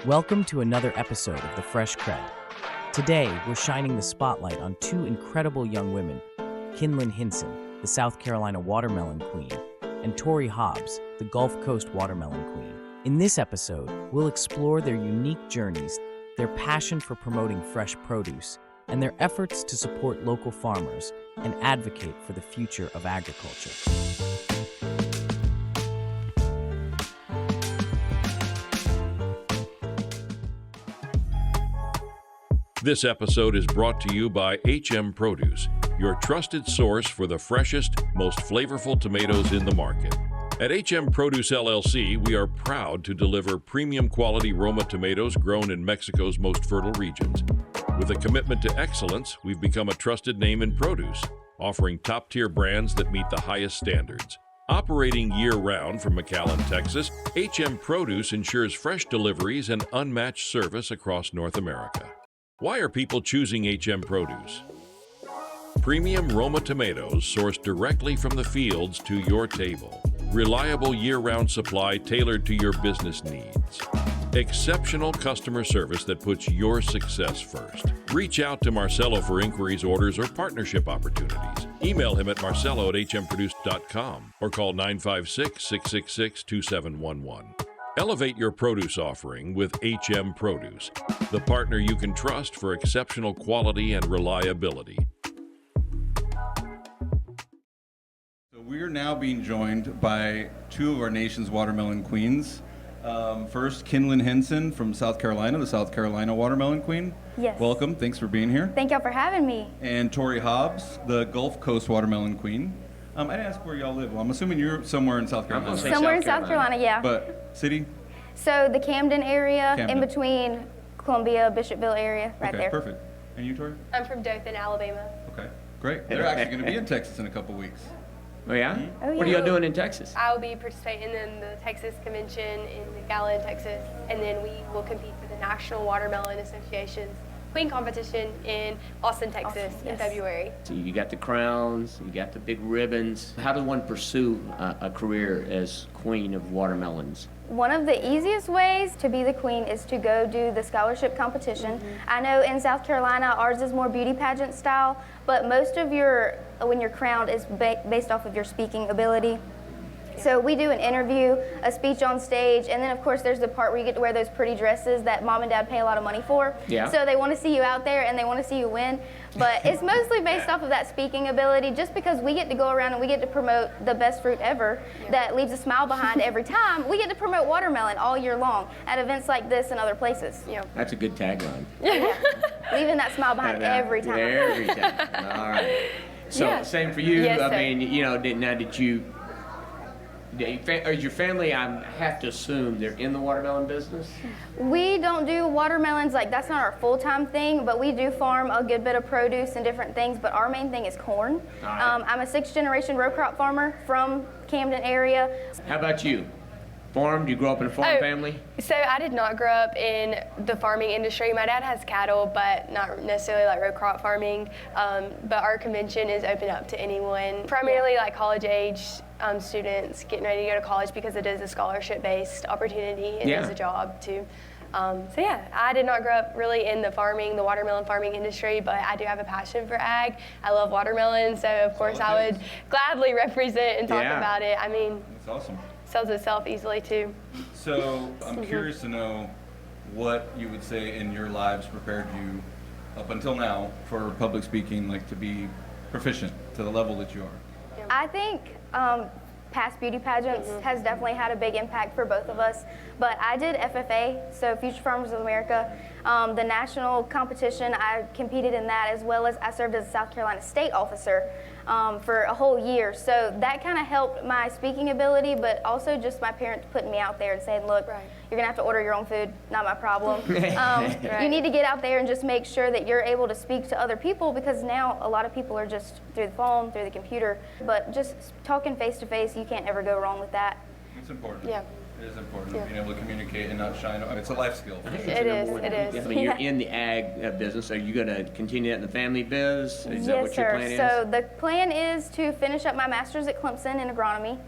Welcome to another episode of the Fresh CrEd. Today, we're shining the spotlight on two incredible young women, Kinlyn Hinson, the South Carolina watermelon queen, and Tori Hobbs, the Gulf Coast watermelon queen. In this episode, we'll explore their unique journeys, their passion for promoting fresh produce, and their efforts to support local farmers and advocate for the future of agriculture. This episode is brought to you by HM Produce, your trusted source for the freshest, most flavorful tomatoes in the market. At HM Produce LLC, we are proud to deliver premium quality Roma tomatoes grown in Mexico's most fertile regions. With a commitment to excellence, we've become a trusted name in produce, offering top-tier brands that meet the highest standards. Operating year-round from McAllen, Texas, HM Produce ensures fresh deliveries and unmatched service across North America. Why are people choosing HM Produce? Premium Roma tomatoes sourced directly from the fields to your table. Reliable year-round supply tailored to your business needs. Exceptional customer service that puts your success first. Reach out to Marcelo for inquiries, orders, or partnership opportunities. Email him at marcelo@hmproduce.com or call 956-666-2711. Elevate your produce offering with HM Produce, the partner you can trust for exceptional quality and reliability. So we're now being joined by two of our nation's watermelon queens. First, Kinlyn Hinson from South Carolina, the South Carolina watermelon queen. Yes. Welcome. Thanks for being here. Thank y'all for having me. And Tori Hobbs, the Gulf Coast watermelon queen. I didn't ask where y'all live. Well, I'm assuming you're somewhere in South Carolina. Somewhere in South Carolina, yeah. But city? So the Camden area, Camden. in between Columbia, Bishopville area, right Okay, there. perfect. And you, Tori? I'm from Dothan, Alabama. Okay, great. They're actually going to be in Texas in a couple weeks. Oh yeah? Oh, What are yeah. y'all doing in Texas? I will be participating in the Texas Convention in McAllen, Texas, and then we will compete for the National Watermelon Association's Queen Competition in Austin, Texas Austin, in yes. February. So you got the crowns, you got the big ribbons. How does one pursue a career as queen of watermelons? One of the easiest ways to be the queen is to go do the scholarship competition. I know in South Carolina, ours is more beauty pageant style, but most of when you're crowned is based off of your speaking ability. So we do an interview, a speech on stage, and then of course there's the part where you get to wear those pretty dresses that mom and dad pay a lot of money for. Yeah. So they want to see you out there and they want to see you win. But it's mostly based off of that speaking ability, just because we get to go around and we get to promote the best fruit ever that leaves a smile behind every time. We get to promote watermelon all year long at events like this and other places. Yeah. That's a good tagline. Leaving that smile behind every time. Every time. All right. So Yeah. same for you. Yes, I sir. mean, is your family, I have to assume they're in the watermelon business? We don't do watermelons, like that's not our full-time thing, but we do farm a good bit of produce and different things, but our main thing is corn. Right. I'm a 6th-generation row crop farmer from Camden area. How about you? Farm? You grew up in a farm family? So I did not grow up in the farming industry. My dad has cattle, but not necessarily like row crop farming. But our convention is open up to anyone, primarily like college age students getting ready to go to college, because it is a scholarship-based opportunity. It is a job too. So yeah, I did not grow up really in the watermelon farming industry, but I do have a passion for ag. I love watermelon, so of course I would gladly represent and talk about it. I mean, That's awesome. sells itself easily too. So I'm curious to know what you would say in your lives prepared you up until now for public speaking, like to be proficient to the level that you are. I think past beauty pageants has definitely had a big impact for both of us. But I did FFA, so Future Farmers of America, the national competition. I competed in that, as well as I served as a South Carolina state officer for a whole year. So that kind of helped my speaking ability, but also just my parents putting me out there and saying, look, you're gonna have to order your own food, not my problem. You need to get out there and just make sure that you're able to speak to other people, because now a lot of people are just through the phone, through the computer, but just talking face to face, you can't ever go wrong with that. It's important. Yeah. It is important, being able to communicate and not shine. It's a life skill. It is. I mean, you're in the ag business. Are you going to continue that in the family biz? Is that Yes, what your sir. plan is? So the plan is to finish up my master's at Clemson in agronomy,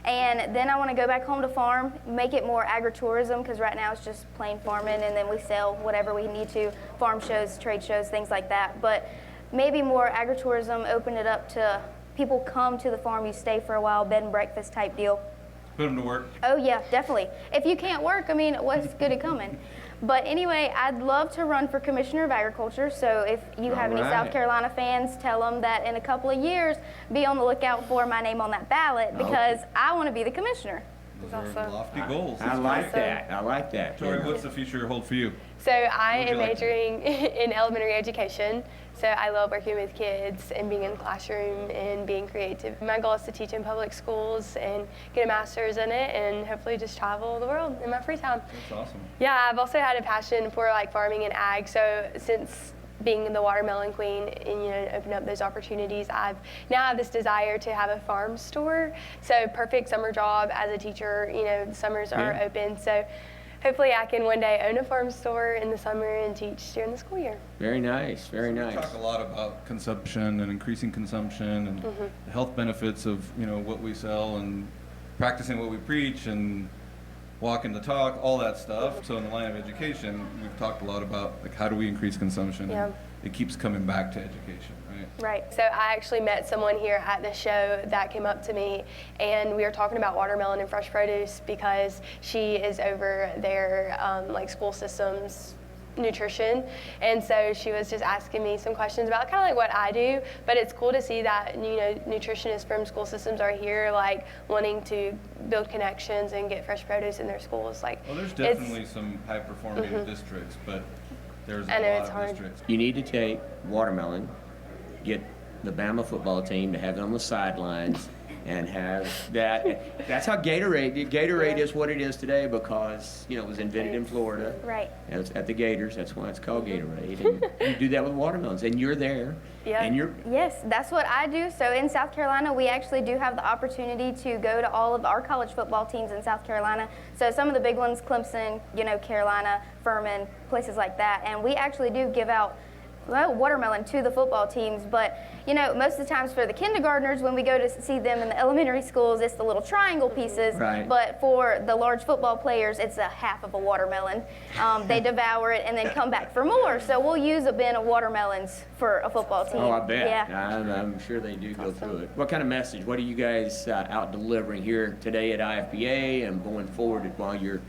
And then I want to go back home to farm, make it more agritourism, because right now it's just plain farming, and then we sell whatever we need to, farm shows, trade shows, things like that. But maybe more agritourism, open it up to people come to the farm, you stay for a while, bed and breakfast type deal. Put them to work. Oh yeah, definitely. If you can't work, I mean, what's good at coming? But anyway, I'd love to run for Commissioner of Agriculture, so if you have any South Carolina fans, tell them that in a couple of years, be on the lookout for my name on that ballot, because I want to be the commissioner. Those are lofty goals. I like that. I like that. Tori, what's the future hold for you? So I What would am you like to do? majoring in elementary education. So I love working with kids and being in the classroom and being creative. My goal is to teach in public schools and get a master's in it and hopefully just travel the world in my free time. That's awesome. Yeah, I've also had a passion for like farming and ag. So since being the watermelon queen and open up those opportunities, I've now have this desire to have a farm store. So perfect summer job as a teacher. The summers are open. So hopefully I can one day own a farm store in the summer and teach during the school year. Very nice, very We nice. talk a lot about consumption and increasing consumption and the health benefits of what we sell and practicing what we preach and walking the talk, all that stuff. So in the line of education, we've talked a lot about like how do we increase consumption. Yeah. And it keeps coming back to education, right? Right. So I actually met someone here at the show that came up to me, and we were talking about watermelon and fresh produce because she is over their like school systems nutrition, and so she was just asking me some questions about kind of like what I do. But it's cool to see that nutritionists from school systems are here, like wanting to build connections and get fresh produce in their schools. Like, Well, there's definitely some high performing districts, but there's a I know lot it's of hard. districts. You need to take watermelon, get the Bama football team to have it on the sidelines, and have that. That's how Gatorade is what it is today because it was invented in Florida. Right. And it's at the Gators. That's why it's called Gatorade. And you do that with watermelons, and you're there. Yeah. And you're. Yes, that's what I do. So in South Carolina, we actually do have the opportunity to go to all of our college football teams in South Carolina. So some of the big ones, Clemson, Carolina, Furman, places like that. And we actually do give out watermelon to the football teams, but most of the times for the kindergartners, when we go to see them in the elementary schools, it's the little triangle pieces. Right. But for the large football players, it's a half of a watermelon. They devour it and then come back for more. So we'll use a bin of watermelons for a football team. Oh, I bet. Yeah. I'm sure they do go through it. What kind of message? What are you guys out delivering here today at IFBA and going forward while you're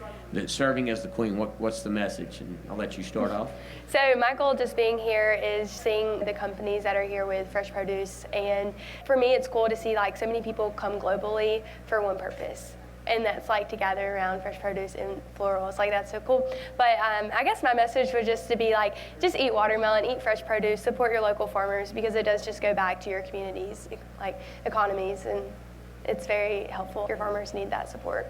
serving as the queen? What's the message? And I'll let you start off. So my goal just being here is seeing the companies that are here with fresh produce, and for me it's cool to see like so many people come globally for one purpose, and that's like to gather around fresh produce and florals. Like that's so cool. But I guess my message was just to be like, just eat watermelon, eat fresh produce, support your local farmers, because it does just go back to your communities, like economies, and it's very helpful. Your farmers need that support.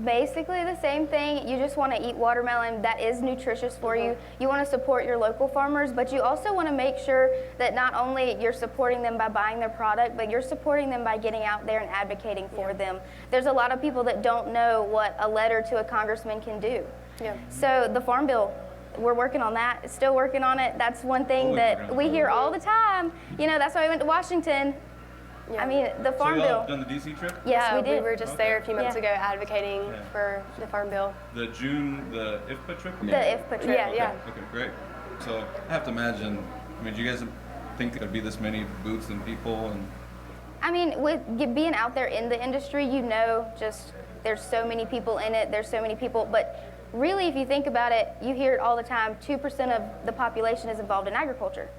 Basically the same thing. You just want to eat watermelon that is nutritious for you. You want to support your local farmers, but you also want to make sure that not only you're supporting them by buying their product, but you're supporting them by getting out there and advocating for them. There's a lot of people that don't know what a letter to a congressman can do. Yeah. So the Farm Bill, we're working on that, still working on it. That's one thing Always that working on we it. hear all the time. That's why we went to Washington. Yeah. I mean, the So Farm y'all Bill. have done the DC trip? Yes, Yeah, we did. were just there a few months Yeah. ago advocating Yeah. for the Farm Bill. The IFPA trip? The IFPA trip. Yeah, yeah. Okay, great. So I have to imagine, do you guys think there'd be this many booths and people? And I mean, with being out there in the industry, just there's so many people in it, there's so many people, but really if you think about it, you hear it all the time, 2% of the population is involved in agriculture.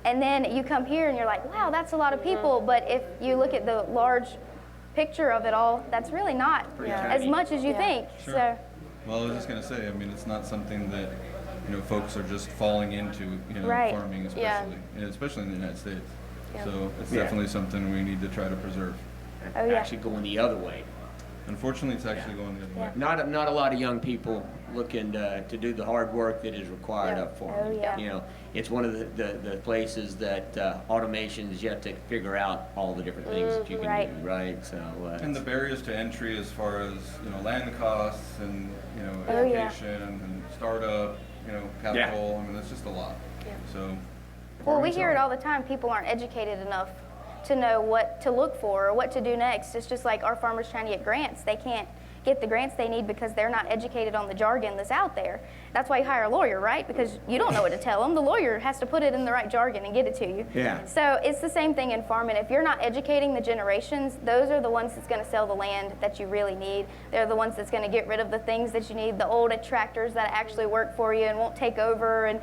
And then you come here and you're like, wow, that's a lot of people, but if you look at the large picture of it all, that's really not as much as you think. Sure. So, Well, I was just going to say, it's not something that, folks are just falling into, Right. farming especially in the United States. Yeah. So it's Yeah. definitely something we need to try to preserve. Oh, yeah. Actually going the other way. Unfortunately, it's actually going the other way. Not a lot of young people looking to do the hard work that is required Yeah. up for Oh, them. yeah. It's one of the places that automation is yet to figure out all the different things that you can Right. do, right? So And the barriers to entry as far as, land costs and, Oh, yeah. education and startup, capital, it's just a lot. Yeah. So, well, we hear it all the time, people aren't educated enough. to know what to look for or what to do next. It's just like our farmers trying to get grants. They can't get the grants they need because they're not educated on the jargon that's out there. That's why you hire a lawyer, right? Because you don't know what to tell them. The lawyer has to put it in the right jargon and get it to you. Yeah. So it's the same thing in farming. If you're not educating the generations, those are the ones that's going to sell the land that you really need. They're the ones that's going to get rid of the things that you need, the old tractors that actually work for you and won't take over. And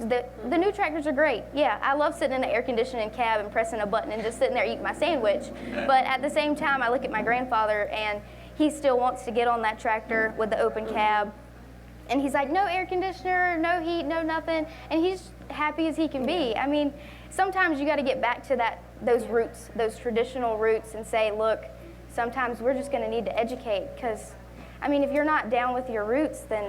the new tractors are great. Yeah, I love sitting in an air conditioning cab and pressing a button and just sitting there eating my sandwich. But at the same time, I look at my grandfather and he still wants to get on that tractor with the open cab. And he's like, no air conditioner, no heat, no nothing. And he's happy as he can be. I mean, sometimes you got to get back to those roots, those traditional roots, and say, look, sometimes we're just going to need to educate. Because, I mean, if you're not down with your roots, then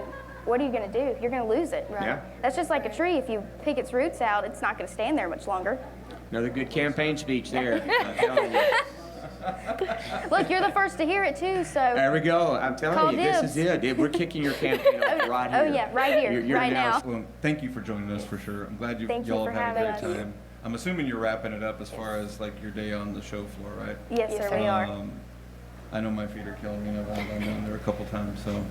what are you going to do? You're going to lose it. Yeah. That's just like a tree. If you pick its roots out, it's not going to stand there much longer. Another good campaign speech there. I'm telling you. Look, you're the first to hear it too, so. There we go. I'm Call telling you, dibs. this is it. We're kicking your campaign off right here. Oh yeah, right here, You're right now. Well, thank you for joining us for sure. I'm glad Thank you y'all for have had a having great us. time. I'm assuming you're wrapping it up as far as like your day on the show floor, right? Yes, sir, we are. I know my feet are killing me. I've gone down there a couple times, so,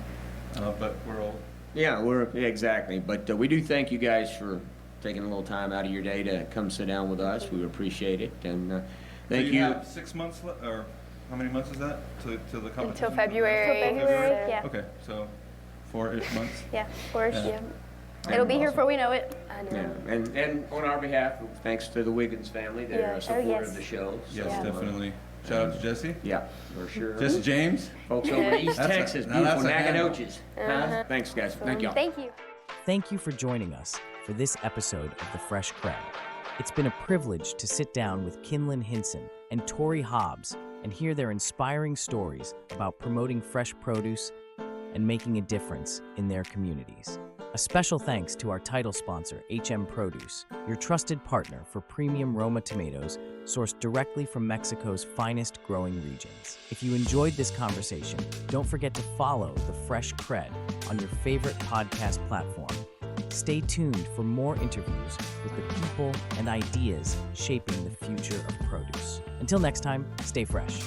but we're all. Yeah, exactly. But we do thank you guys for taking a little time out of your day to come sit down with us. We appreciate it. And thank So you. you have 6 months left, or how many months is that to the competition? Until February. Until February, yeah. Okay, so 4-ish months. Yeah, of course. Yeah. It'll be here Awesome. before we know it. I Yeah, know. and on our behalf, thanks to the Wiggins family. They're Yeah. a supporter yes. of the show. Yes, Yeah. definitely. Shout out to Jesse. Yeah, for sure. Jesse James. Folks over in East That's a- Texas, now beautiful that's a handle. Nacogdoches. Huh? Thanks, guys. Thank y'all. Thank you. Thank you for joining us for this episode of the Fresh CrEd. It's been a privilege to sit down with Kinlyn Hinson and Tori Hobbs and hear their inspiring stories about promoting fresh produce and making a difference in their communities. A special thanks to our title sponsor, HM Produce, your trusted partner for premium Roma tomatoes sourced directly from Mexico's finest growing regions. If you enjoyed this conversation, don't forget to follow the Fresh CrEd on your favorite podcast platform. Stay tuned for more interviews with the people and ideas shaping the future of produce. Until next time, stay fresh.